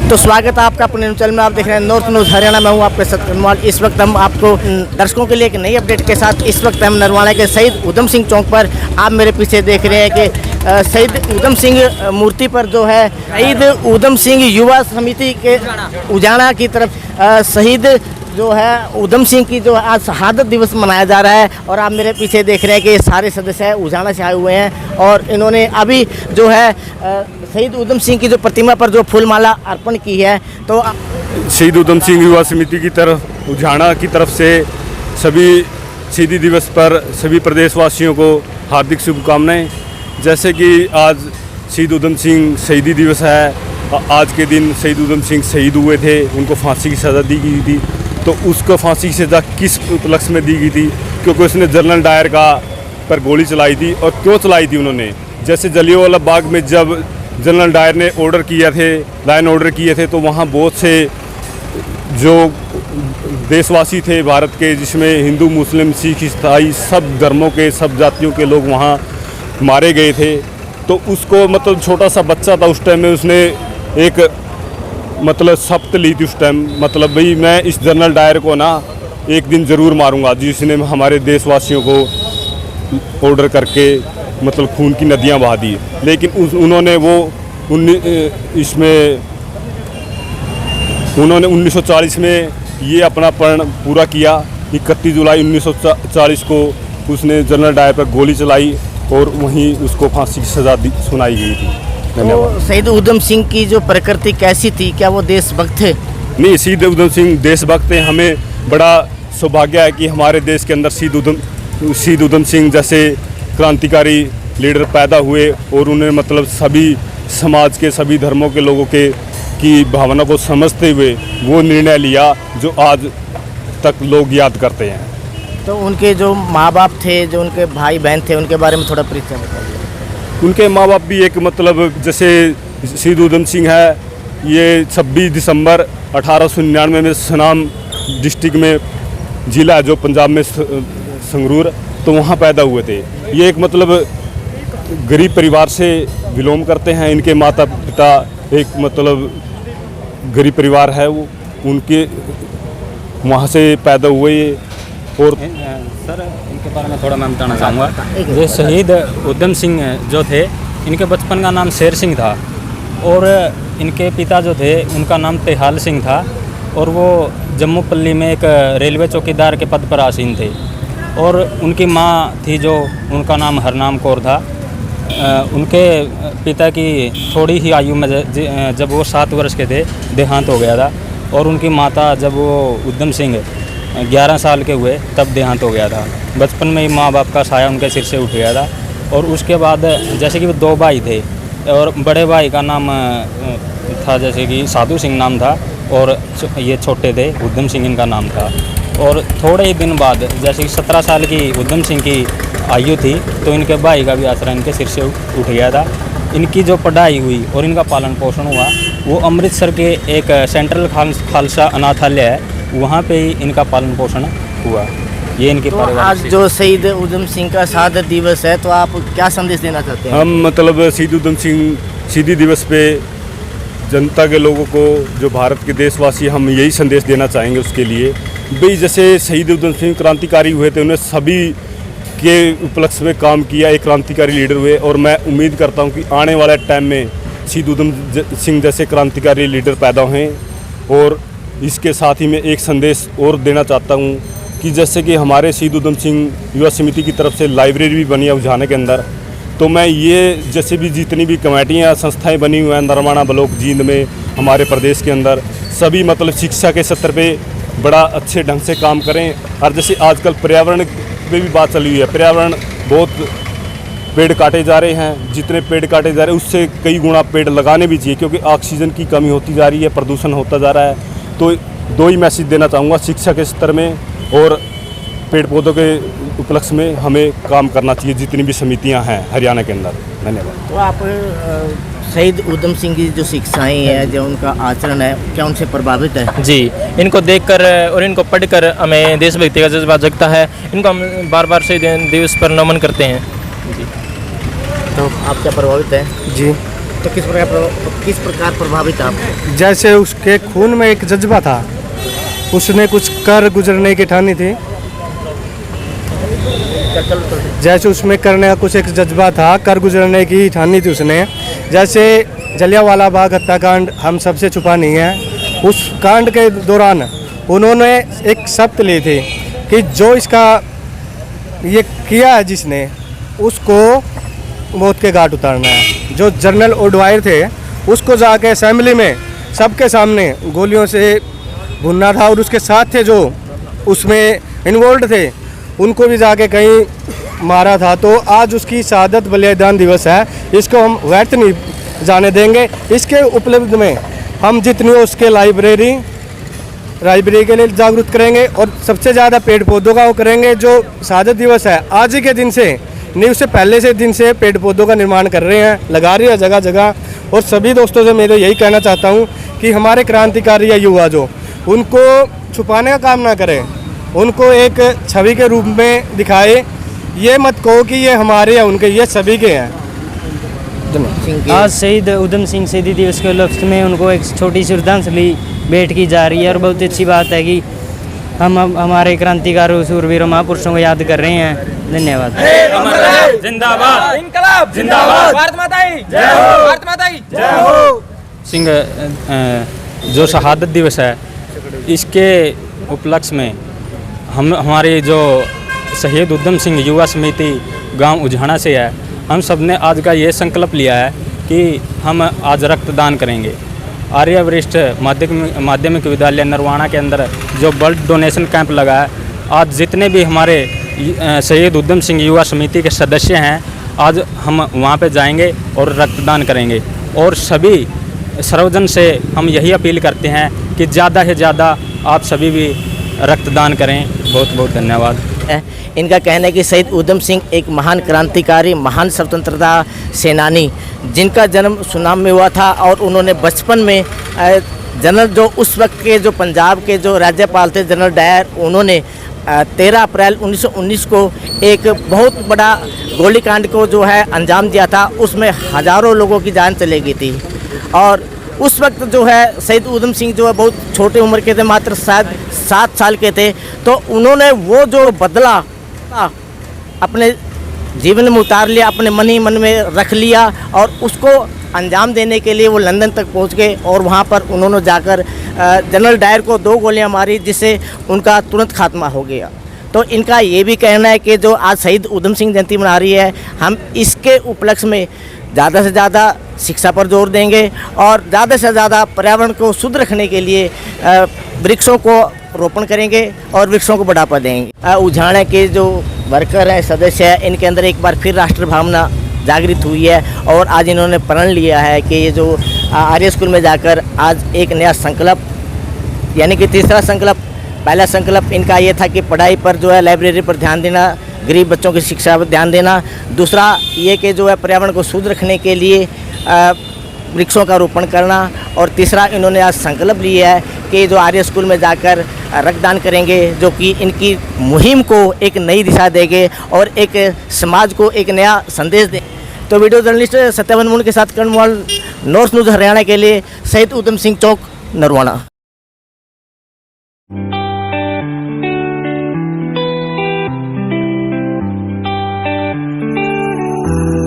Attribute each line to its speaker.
Speaker 1: तो स्वागत है आपका अपने चैनल में। आप देख रहे हैं नॉर्थ न्यूज़ हरियाणा। मैं हूं आपके साथ कनवाल। इस वक्त हम आपको दर्शकों के लिए एक नई अपडेट के साथ इस वक्त हम नरवाना के शहीद उधम सिंह चौक पर, आप मेरे पीछे देख रहे हैं कि शहीद उधम सिंह मूर्ति पर जो है शहीद उधम सिंह युवा समिति के उजाना की तरफ शहीद जो है उधम सिंह की जो आज शहादत दिवस मनाया जा रहा है। और आप मेरे पीछे देख रहे हैं कि सारे सदस्य उजाना से आए हुए हैं और इन्होंने अभी जो है शहीद उधम सिंह की जो प्रतिमा पर जो फूलमाला अर्पण की है। तो
Speaker 2: शहीद उधम सिंह युवा समिति की तरफ उजाना की तरफ से सभी शहीदी दिवस पर सभी प्रदेशवासियों को हार्दिक शुभकामनाएं। जैसे कि आज शहीद उधम सिंह शहीदी दिवस है, आज के दिन शहीद उधम सिंह शहीद हुए थे, उनको फांसी की सज़ा दी गई थी। तो उसको फांसी की सज़ा किस उपलक्ष्य में दी गई थी? क्योंकि उसने जनरल डायर का पर गोली चलाई थी। और क्यों चलाई थी उन्होंने? जैसे जलियांवाला बाग में जब जनरल डायर ने ऑर्डर किया थे, लाइन ऑर्डर किए थे, तो वहाँ बहुत से जो देशवासी थे भारत के, जिसमें हिंदू मुस्लिम सिख ईसाई सब धर्मों के सब जातियों के लोग वहाँ मारे गए थे। तो उसको मतलब छोटा सा बच्चा था उस टाइम में, उसने एक मतलब शपथ ली थी उस टाइम, मतलब भाई मैं इस जनरल डायर को ना एक दिन ज़रूर मारूंगा, जिसने हमारे देशवासियों को ऑर्डर करके मतलब खून की नदियां बहा दी। लेकिन उन्होंने वो उन्होंने 1940 में ये अपना प्रण पूरा किया। 31 जुलाई 1940 को उसने जनरल डायर पर गोली चलाई और वहीं उसको फांसी की सज़ा सुनाई गई थी।
Speaker 1: तो शहीद उधम सिंह की जो प्रकृति कैसी थी? क्या वो देशभक्त थे?
Speaker 2: नहीं, शहीद उधम सिंह देशभक्त थे। हमें बड़ा सौभाग्य है कि हमारे देश के अंदर शहीद उधम सिंह जैसे क्रांतिकारी लीडर पैदा हुए और उन्हें मतलब सभी समाज के सभी धर्मों के लोगों के की भावना को समझते हुए वो निर्णय लिया जो आज तक लोग याद करते हैं।
Speaker 1: तो उनके जो माँ बाप थे, जो उनके भाई बहन थे, उनके बारे में थोड़ा परिचय बताइए।
Speaker 2: उनके माँ बाप भी एक मतलब जैसे शहीद उधम सिंह है, ये 26 दिसंबर 1899 में सनाम डिस्ट्रिक्ट में जिला है जो पंजाब में संगरूर, तो वहाँ पैदा हुए थे। ये एक मतलब गरीब परिवार से बिलोंग करते हैं। इनके माता पिता एक मतलब गरीब परिवार है, वो उनके वहाँ से पैदा हुए। और
Speaker 3: सर इनके बारे में थोड़ा मैं बताना चाहूँगा। जो शहीद उधम सिंह जो थे, इनके बचपन का नाम शेर सिंह था और इनके पिता जो थे उनका नाम तेहाल सिंह था और वो जम्मू पल्ली में एक रेलवे चौकीदार के पद पर आसीन थे। और उनकी माँ थी जो उनका नाम हरनाम कौर था। उनके पिता की थोड़ी ही आयु में जब वो 7 वर्ष के थे देहांत हो गया था। और उनकी माता जब वो उधम सिंह 11 साल के हुए तब देहांत हो गया था। बचपन में ही माँ बाप का साया उनके सिर से उठ गया था। और उसके बाद जैसे कि वो 2 भाई थे और बड़े भाई का नाम था जैसे कि साधु सिंह नाम था और ये छोटे थे उधम सिंह इनका नाम था। और थोड़े ही दिन बाद जैसे कि 17 साल की उधम सिंह की आयु थी तो इनके भाई का भी आसरा इनके सिर से उठ गया था। इनकी जो पढ़ाई हुई और इनका पालन पोषण हुआ वो अमृतसर के एक सेंट्रल खालसा अनाथालय है, वहाँ पे ही इनका पालन पोषण हुआ। ये इनके
Speaker 1: तो आज जो शहीद उधम सिंह का शहादत दिवस है, तो आप क्या संदेश देना चाहते हैं?
Speaker 2: हम मतलब शहीद उधम सिंह शहीदी दिवस पे जनता के लोगों को, जो भारत के देशवासी, हम यही संदेश देना चाहेंगे उसके लिए भाई, जैसे शहीद उधम सिंह क्रांतिकारी हुए थे, उन्हें सभी के उपलक्ष्य में काम किया, एक क्रांतिकारी लीडर हुए। और मैं उम्मीद करता हूँ कि आने वाले टाइम में शहीद उधम सिंह जैसे क्रांतिकारी लीडर पैदा हों। और इसके साथ ही मैं एक संदेश और देना चाहता हूँ कि जैसे कि हमारे शहीद उधम सिंह युवा समिति की तरफ से लाइब्रेरी भी बनी है उजाना के अंदर, तो मैं ये जैसे भी जितनी भी कमेटियाँ संस्थाएं बनी हुई हैं नरवाना ब्लॉक जींद में, हमारे प्रदेश के अंदर, सभी मतलब शिक्षा के स्तर पे बड़ा अच्छे ढंग से काम करें। और जैसे आजकल पर्यावरण पे भी बात चली हुई है, पर्यावरण बहुत पेड़ काटे जा रहे हैं, जितने पेड़ काटे जा रहे हैं उससे कई गुना पेड़ लगाने भी चाहिए, क्योंकि ऑक्सीजन की कमी होती जा रही है, प्रदूषण होता जा रहा है। तो 2 ही मैसेज देना चाहूँगा, शिक्षा के स्तर में और पेड़ पौधों के उपलक्ष्य में हमें काम करना चाहिए, जितनी भी समितियां हैं हरियाणा के अंदर। धन्यवाद।
Speaker 1: तो आप शहीद उधम सिंह की जो शिक्षाएं हैं, जो उनका आचरण है, क्या उनसे प्रभावित है?
Speaker 4: जी, इनको देखकर और इनको पढ़कर हमें देशभक्ति का जज्बा जगता है। इनको हम बार बार शहीद दिवस पर नमन करते हैं। जी,
Speaker 1: तो आप क्या प्रभावित हैं?
Speaker 5: जी,
Speaker 1: तो किस प्रकार प्रभावित आप?
Speaker 5: जैसे उसके खून में एक जज्बा था, उसने कुछ कर गुजरने की ठानी थी। जैसे उसमें करने का कुछ एक जज्बा था, कर गुजरने की ठानी थी उसने। जैसे जलियांवाला बाग हत्याकांड हम सबसे छुपा नहीं है, उस कांड के दौरान उन्होंने एक शर्त ली थी कि जो इसका ये किया है जिसने, उसको मौत के घाट उतारना है। जो जनरल ओडवायर थे उसको जाके असेंबली में सबके सामने गोलियों से भुनना था, और उसके साथ थे जो उसमें इन्वॉल्व थे उनको भी जाके कहीं मारा था। तो आज उसकी शहादत बलिदान दिवस है, इसको हम व्यर्थ नहीं जाने देंगे। इसके उपलब्ध में हम जितनी हो उसके लाइब्रेरी के लिए जागरूक करेंगे, और सबसे ज़्यादा पेड़ पौधों का वो करेंगे। जो शहादत दिवस है आज ही के दिन से नहीं, उससे पहले से दिन से पेड़ पौधों का निर्माण कर रहे हैं, लगा रहे हैं जगह जगह। और सभी दोस्तों से मेरे यही कहना चाहता हूँ कि हमारे क्रांतिकारी या युवा जो उनको छुपाने का काम ना करें, उनको एक छवि के रूप में दिखाए। ये मत कहो कि ये हमारे या उनके, ये सभी के हैं।
Speaker 6: आज शहीद उधम सिंह शहीदी दिवस के उपलक्ष्य में उनको एक छोटी सी श्रद्धांजलि भेंट की जा रही है, और बहुत अच्छी बात है कि हम हमारे क्रांतिकारों सूरवीरों महापुरुषों को याद कर रहे हैं। धन्यवाद।
Speaker 3: जिंदाबाद,
Speaker 4: इनकलाब जिंदाबाद, भारत माता की जय हो, भारत माता की जय हो।
Speaker 3: सिंह जो शहादत दिवस है, इसके उपलक्ष्य में हमारी जो शहीद उधम सिंह युवा समिति गांव उझाना से है, हम सब ने आज का ये संकल्प लिया है कि हम आज रक्तदान करेंगे। आर्य वरिष्ठ माध्यमिक विद्यालय नरवाना के अंदर जो ब्लड डोनेशन कैंप लगा है, आज जितने भी हमारे शहीद उधम सिंह युवा समिति के सदस्य हैं, आज हम वहाँ पे जाएंगे और रक्तदान करेंगे। और सभी सर्वजन से हम यही अपील करते हैं कि ज़्यादा से ज़्यादा आप सभी भी रक्तदान करें। बहुत बहुत धन्यवाद।
Speaker 1: इनका कहना है कि शहीद उधम सिंह एक महान क्रांतिकारी, महान स्वतंत्रता सेनानी, जिनका जन्म सुनाम में हुआ था, और उन्होंने बचपन में जनरल जो उस वक्त के जो पंजाब के जो राज्यपाल थे जनरल डायर, उन्होंने 13 अप्रैल 1919 को एक बहुत बड़ा गोलीकांड को जो है अंजाम दिया था। उसमें हज़ारों लोगों की जान चली गई थी, और उस वक्त जो है शहीद उधम सिंह जो है बहुत छोटे उम्र के थे, मात्र शायद 7 साल के थे। तो उन्होंने वो जो बदला अपने जीवन में उतार लिया, अपने मन ही मन में रख लिया, और उसको अंजाम देने के लिए वो लंदन तक पहुंच गए, और वहां पर उन्होंने जाकर जनरल डायर को 2 गोलियां मारी, जिससे उनका तुरंत खात्मा हो गया। तो इनका ये भी कहना है कि जो आज शहीद उधम सिंह जयंती मना रही है, हम इसके उपलक्ष्य में ज़्यादा से ज़्यादा शिक्षा पर जोर देंगे, और ज़्यादा से ज़्यादा पर्यावरण को शुद्ध रखने के लिए वृक्षों को रोपण करेंगे और वृक्षों को बढ़ावा देंगे। उझाने के जो वर्कर हैं, सदस्य हैं, इनके अंदर एक बार फिर राष्ट्र भावना जागृत हुई है, और आज इन्होंने प्रण लिया है कि ये जो आर्य स्कूल में जाकर आज एक नया संकल्प, यानी कि तीसरा संकल्प। पहला संकल्प इनका ये था कि पढ़ाई पर जो है, लाइब्रेरी पर ध्यान देना, गरीब बच्चों की शिक्षा पर ध्यान देना। दूसरा ये कि जो है पर्यावरण को शुद्ध रखने के लिए वृक्षों का रोपण करना। और तीसरा इन्होंने आज संकल्प लिया है कि जो आर्य स्कूल में जाकर रक्तदान करेंगे, जो कि इनकी मुहिम को एक नई दिशा देंगे और एक समाज को एक नया संदेश दें। तो वीडियो जर्नलिस्ट सत्यवन मुन के साथ कर्णमोहन, नॉर्थ न्यूज़ हरियाणा के लिए, शहीद उधम सिंह चौक, नरवाना।